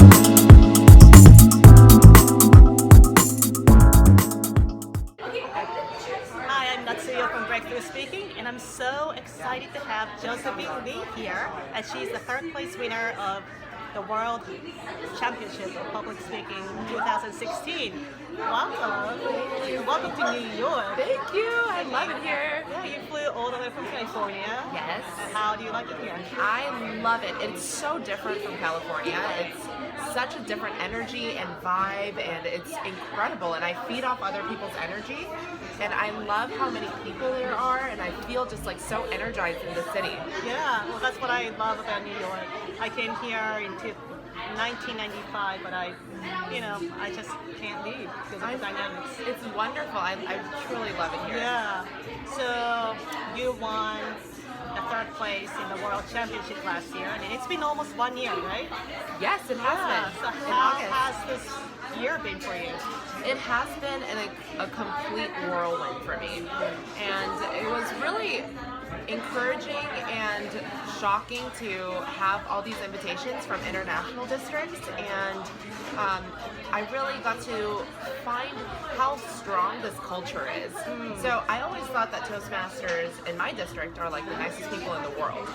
Hi, I'm Natsuyo from Breakthrough Speaking, and I'm so excited to have Josephine Lee here, as she's the third place winner of the World Championship of Public Speaking 2016. Welcome. Welcome to New York. Thank you. I love it here. Yeah, you flew all the way from California. Yes. How do you like it here? I love it. It's so different from California. It's such a different energy and vibe, and it's incredible. And I feed off other people's energy, and I love how many people there are, and I feel just like so energized in the city. Yeah, well, that's what I love about New York. I came here in 1995, but I just can't leave because of the dynamics. It's wonderful. I truly love it here. Yeah. So you won the third place in the World Championship last year, and it's been almost 1 year, right? Yes, it has been. So In how August. has this year been for you? It has been a complete whirlwind for me, and it was really encouraging and shocking to have all these invitations from international districts, and I really got to find how strong this culture is. So I always thought that Toastmasters in my district are like the nicest people in the world,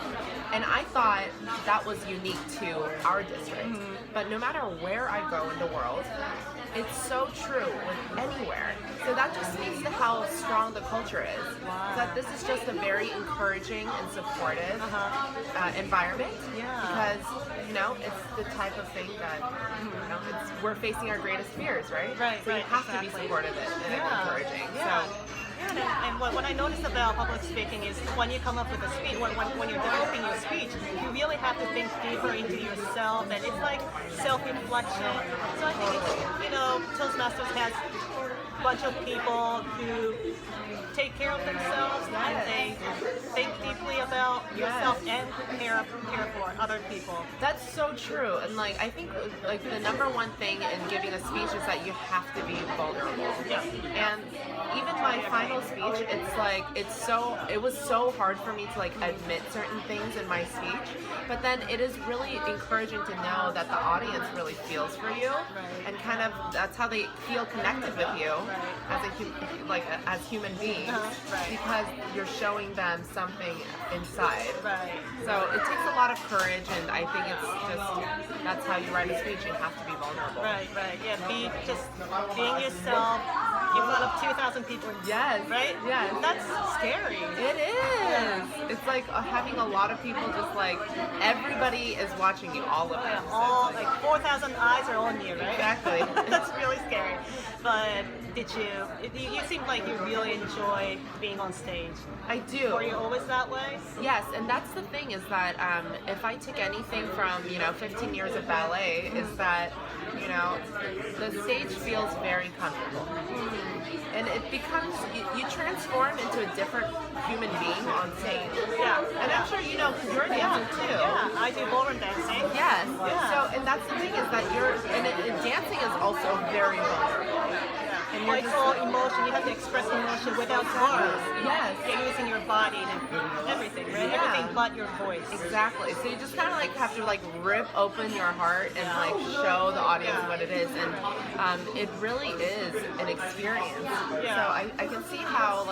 and I thought that was unique to our district. But no matter where I go in the world, it's so true with anywhere. So that just speaks to how strong the culture is. Wow. That this is just a very encouraging and supportive environment. Yeah. Because it's the type of thing that we're facing our greatest fears, right? Right. So you have to be Exactly. supportive and encouraging. Yeah. So. Yeah, and what I noticed about public speaking is when you come up with a speech, when you're developing your speech, you really have to think deeper into yourself, and it's like self-reflection. So I think Toastmasters has a bunch of people who take care of themselves, and they think deeply about yourself and care for other people. That's so true, and I think the number one thing in giving a speech is that you have to be vulnerable. Yeah. And even my final speech, it was so hard for me to admit certain things in my speech, but then it is really encouraging to know that the audience really feels for you, and kind of that's how they feel connected with you as human beings, because you're showing them something inside. Right. So it takes a lot of courage, and I think that's how you write a speech. You have to be vulnerable. Right. Yeah, being yourself in front of 2,000 people. Yes. Right? Yes. That's scary. It is. It's like having a lot of people everybody is watching you, all of them. All 4,000 eyes are on you, right? Exactly. That's really scary. But you seem like you really enjoy being on stage. I do. Were you always that way? Yes, and that's the thing is that if I took anything from 15 years of ballet, is that the stage feels very comfortable, and it becomes you transform into a different human being on stage. Yeah. And I'm sure because you're a dancer too. Yeah, I do ballroom dancing. Yes. Yeah. So, and that's the thing is that dancing is also very vulnerable. And it's all emotion. You have to express emotion without words. Yes. You're using your body and everything, right? Yeah. Everything but your voice. Exactly. So you just kind of have to rip open your heart and show the audience what it is, and it really is an experience. Yeah. So I can see how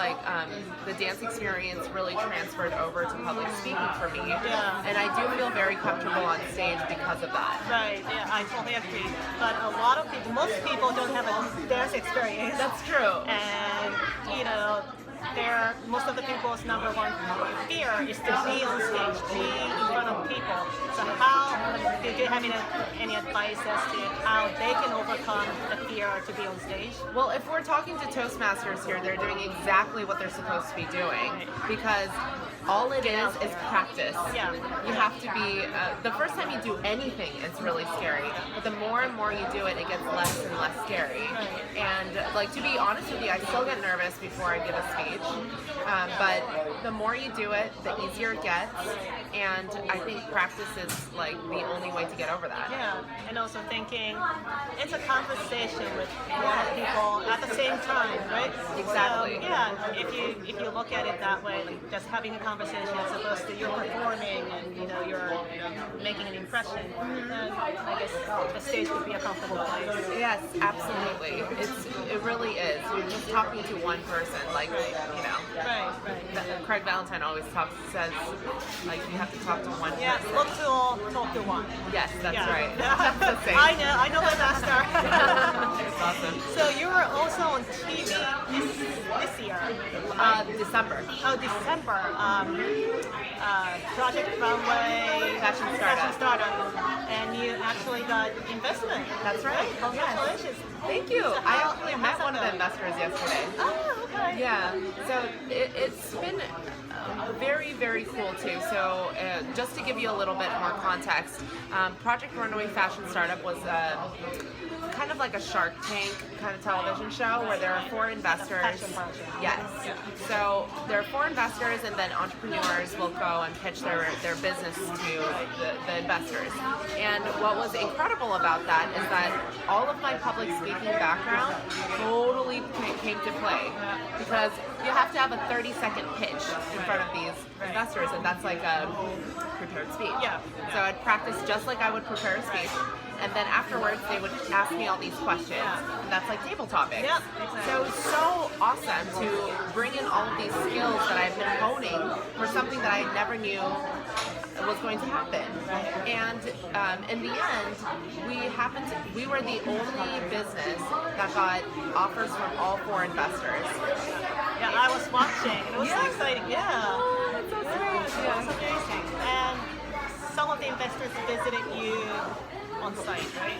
the dance experience really transferred over to public speaking for me. Yeah. And I do feel very comfortable on stage because of that. Right, yeah, I totally agree. But most people don't have a dance experience. That's true. And, most of the people's number one fear is to be on stage, be in front of people. So do you have any advice as to how they can overcome the fear to be on stage? Well, if we're talking to Toastmasters here, they're doing exactly what they're supposed to be doing, because all it is practice. Yeah. You have to be, the first time you do anything, it's really scary. But the more and more you do it, it gets less and less scary. And to be honest with you, I still get nervous before I give a speech. But the more you do it, the easier it gets. And I think practice is the only way to get over that. Yeah, and also thinking it's a conversation with a lot of people at the same time, right? Exactly. So, yeah, if you look at it that way, just having a conversation conversation as opposed to you're performing and you're making an impression. And I guess the stage could be a comfortable place. Yes, absolutely. It really is. You're just talking to one person, like Right. Craig Valentine always says like you have to talk to one Yeah, person. look to all, talk to one. Yes, that's Yeah. right. That's the same. I know my master. It's awesome. So you were also on TV this year. December. Oh, December. Project Runway Fashion Start-up. And you actually got investment. That's right. Congratulations. Thank you. So I how- actually how's met that one of the going? investors yesterday. Oh, okay. Yeah, so it's been very, very cool too. So just to give you a little bit more context, Project Runway Fashion Startup was kind of like a Shark Tank kind of television show where there are 4 investors. Passion project. Yes. So there are 4 investors, and then entrepreneurs will go and pitch their business to the investors. And what was incredible about that is that all of my public speaking background totally came to play, because you have to have a 30-second pitch in front of these investors, and that's like a prepared speech. Yeah. So I'd practice just like I would prepare a speech. And then afterwards, they would ask me all these questions, and that's like table topics. Yeah, exactly. So it was so awesome to bring in all of these skills that I've been honing for something that I never knew was going to happen. And in the end, we were the only business that got offers from all 4 investors. Yeah, I was watching. It was so exciting. Yeah. Oh, that's so sweet. It was amazing. And some of the investors visited you on site, right?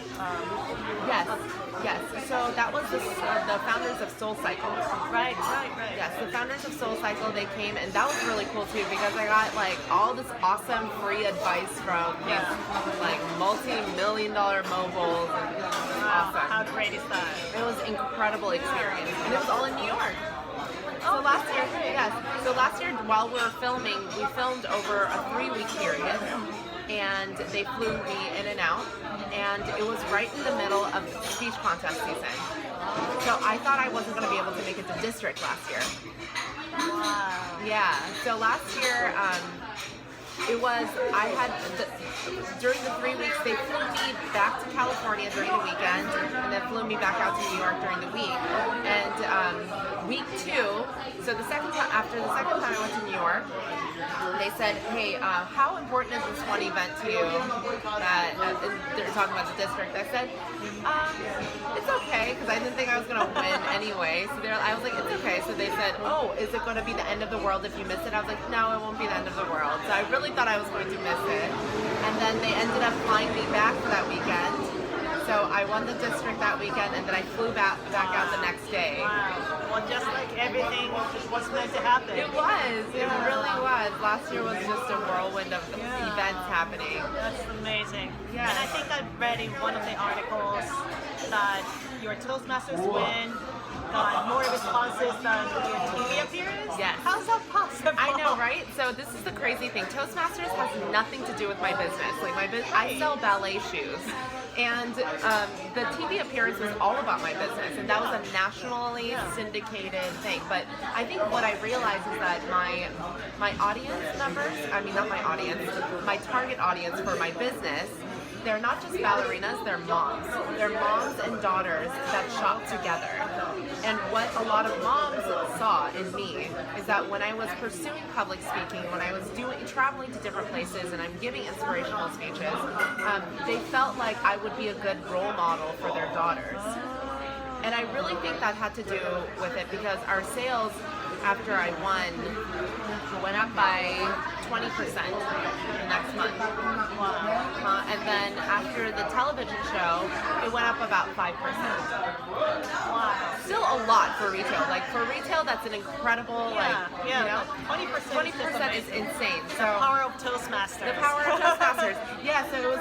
Yes. So that was the founders of Soul Cycle. Right. Yes, the founders of Soul Cycle, they came, and that was really cool too, because I got like all this awesome free advice from these like multi-million-dollar moguls. And it was awesome. How great is that? It was an incredible experience, and it was all in New York. So last year while we were filming, we filmed over a 3-week period. And they flew me in and out, and it was right in the middle of speech contest season. So I thought I wasn't going to be able to make it to district last year. Wow. Yeah, so last year, during the 3 weeks, they flew me back to California during the weekend, and then flew me back out to New York during the week. And week 2, so after the second time I went to New York, they said, hey, how important is this one event to you? They're talking about the district. I said, it's okay, because I didn't think I was going to win anyway. So I was like, it's okay. So they said, oh, is it going to be the end of the world if you miss it? I was like, no, it won't be the end of the world. So I really thought I was going to miss it. And then they ended up flying me back for that weekend. So I won the district that weekend, and then I flew back out the next day. Wow. Well, just like everything was meant to happen. It was. It really was. Last year was just a whirlwind of events happening. That's amazing. Yeah. And I think I read in one of the articles that your Toastmasters win got more responses than your TV appearance. Yes. How's that possible? I know, right? So this is the crazy thing. Toastmasters has nothing to do with my business. Like I sell ballet shoes. And the TV appearance was all about my business, and that was a nationally syndicated thing. But I think what I realized is that my audience members, not my audience, my target audience for my business, they're not just ballerinas, they're moms. They're moms and daughters that shop together. And what a lot of moms saw in me is that when I was pursuing public speaking, when I was traveling to different places and I'm giving inspirational speeches, they felt like I would be a good role model for their daughters. And I really think that had to do with it, because our sales after I won went up by 20% the next month. And then after the television show, it went up about 5%. Wow. Still a lot for retail. Like for retail, that's an incredible, 20% is insane. So The power of Toastmasters. the power of Toastmasters. Yeah, so it was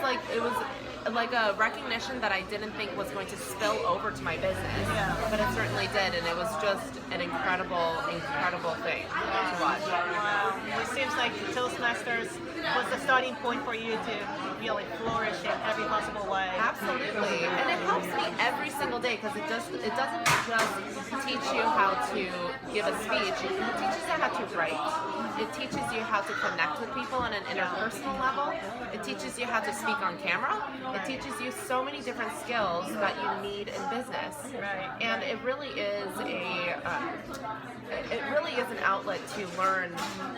like a recognition that I didn't think was going to spill over to my business, but it certainly did, and it was just an incredible thing to watch. Wow. It seems like Toastmasters was the starting point for you to really flourish in every possible way. Absolutely, and it helps me every single single day, because it doesn't just teach you how to give a speech. It teaches you how to write. It teaches you how to connect with people on an interpersonal level. It teaches you how to speak on camera. It teaches you so many different skills that you need in business. Right. And it really is an outlet to learn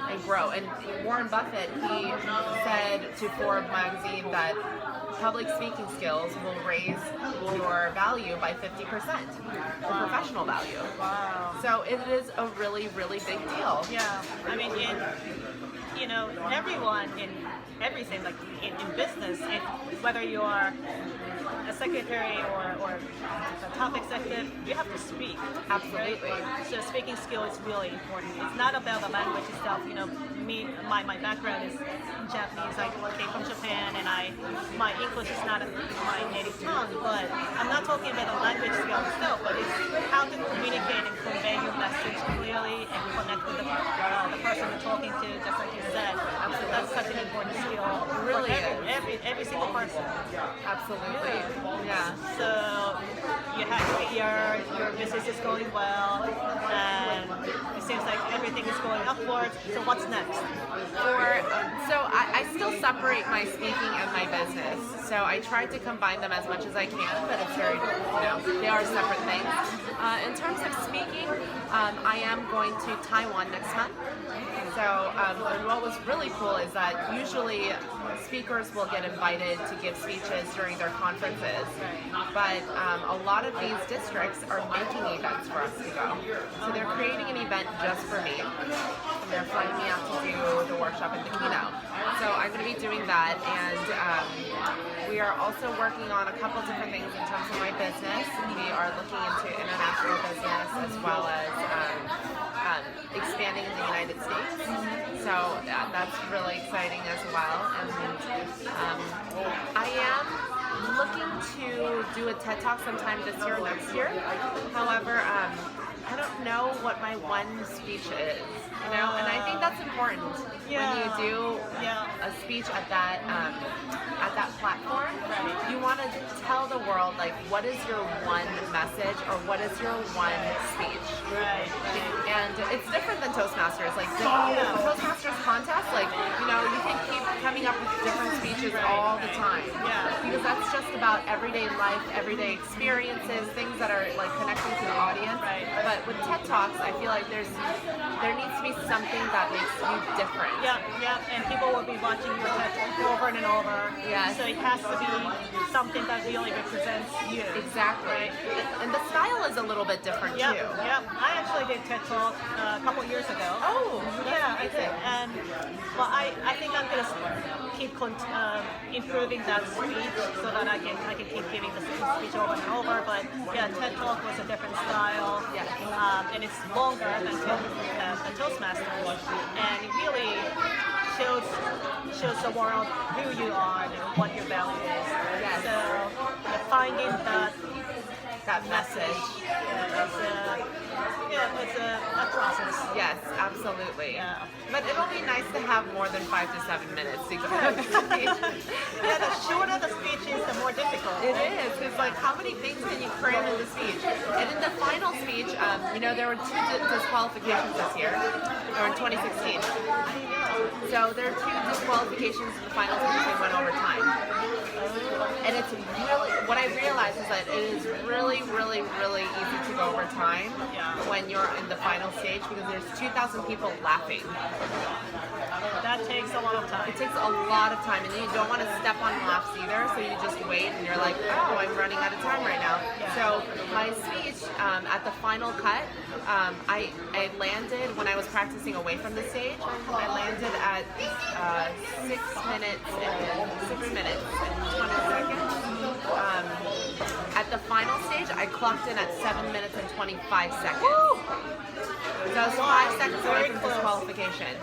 and grow. And Warren Buffett, he said to Forbes magazine that public speaking skills will raise your value by 50%, your professional value. Wow. So it is a really, really big deal. Yeah, I mean, everyone in everything, like in business, whether you are a secretary or a top executive, you have to speak. Absolutely. Right? So speaking skill is really important. It's not about the language itself. My background is Japanese. I came from Japan, and my English is not my native tongue. But I'm not talking about the language skill itself, but it's how to communicate and convey your message clearly and connect with the person you're talking to, just like you said. Absolutely. That's such an important skill. Really for every single person. Absolutely. Yeah. So your business is going well, and it seems like everything is going upwards. So what's next? So I still separate my speaking and my business. So I try to combine them as much as I can, but it's very, they are separate things. In terms of speaking, I am going to Taiwan next month. So and what was really cool is that usually speakers will get invited to give speeches during their conferences, but a lot of these districts are making events for us to go. So they're creating an event just for me, and they're flying me out to do the workshop and the keynote. So I'm going to be doing that, and we are also working on a couple different things in terms of my business. We are looking into international business as well as expanding in the United States. So that's really exciting as well. And I am looking to do a TED Talk sometime this year or next year. However, I don't know what my one speech is, and I think that's important. When you do a speech at that platform, you want to tell the world, like, what is your one message or what is your one speech? Right. And it's different than Toastmasters. Like Toastmasters contest, you can keep coming up with different speeches all the time. Yeah. Because that's just about everyday life, everyday experiences, things that are like connecting to the audience. Right. But with TED Talks, I feel like there needs to be something that makes you different. Yeah, and people will be watching your TED Talk over and over. Yes. So it has to be something that really represents you. Exactly. And the style is a little bit different too. Yeah. I actually did TED Talk a couple years ago. Oh, yeah, I did. And I think I'm gonna keep improving that speech so that I can keep giving the same speech over and over. But yeah, TED Talk was a different style. Yeah. And it's longer than the Toastmasters, and it really shows the world who you are and what your value is. Yes. So finding that message it's a process. Yes, absolutely. Yeah. But it'll be nice to have more than 5 to 7 minutes to give a speech. The shorter the speech is, the more difficult. It is. It's like, how many things can you cram in the speech? And in the final speech, there were 2 disqualifications this year, or in 2016. So there are 2 disqualifications in the finals because they went over time. And it's really, what I realized is that it is really, really, really easy to go over time when you're in the final stage because there's 2,000 people laughing. That takes a lot of time. It takes a lot of time, and you don't want to step on laughs either, so you just wait and you're like, oh, I'm running out of time right now. So my speech at the final cut, I landed when I was practicing away from the stage. I landed at 6 minutes and 20 seconds. At the final stage, I clocked in at 7 minutes and 25 seconds. Woo! So I was 5 seconds away from disqualification.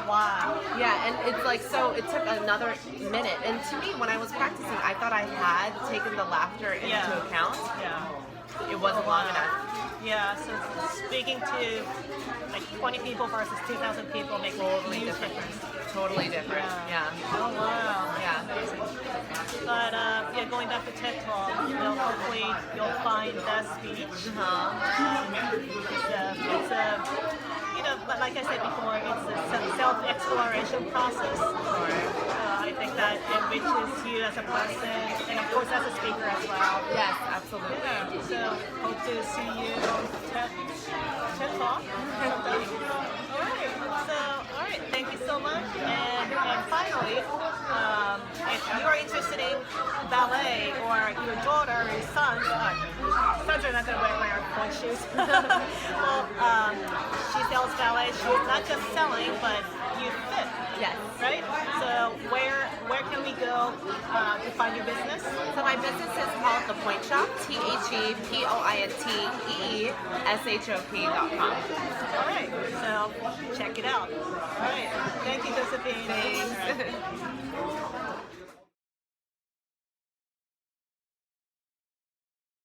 Wow. Yeah, and it's like, so it took another minute. And to me, when I was practicing, I thought I had taken the laughter into account. Yeah. It wasn't long enough. Yeah, so speaking to like 20 people versus 2,000 people makes a huge difference. totally different. Yeah. Oh wow. Yeah. But yeah, going back to TED Talk, hopefully you'll find that speech. It's a, but like I said before, it's a self-exploration process. I think that enriches you as a person, and of course as a speaker as well. Yes, absolutely. Yeah. So hope to see you on TED Talk. All right. Thank you so much. And finally, if you are interested in ballet, or your daughter or sons are not going to wear pointe shoes. Well, she sells ballet. She's not just selling, but you fit. Yes. Right? So where can we go to find your business? So my business is called the Pointe Shop, ThePointShop.com. All right. So check it out. All right. Thank you, Josephine. Thanks.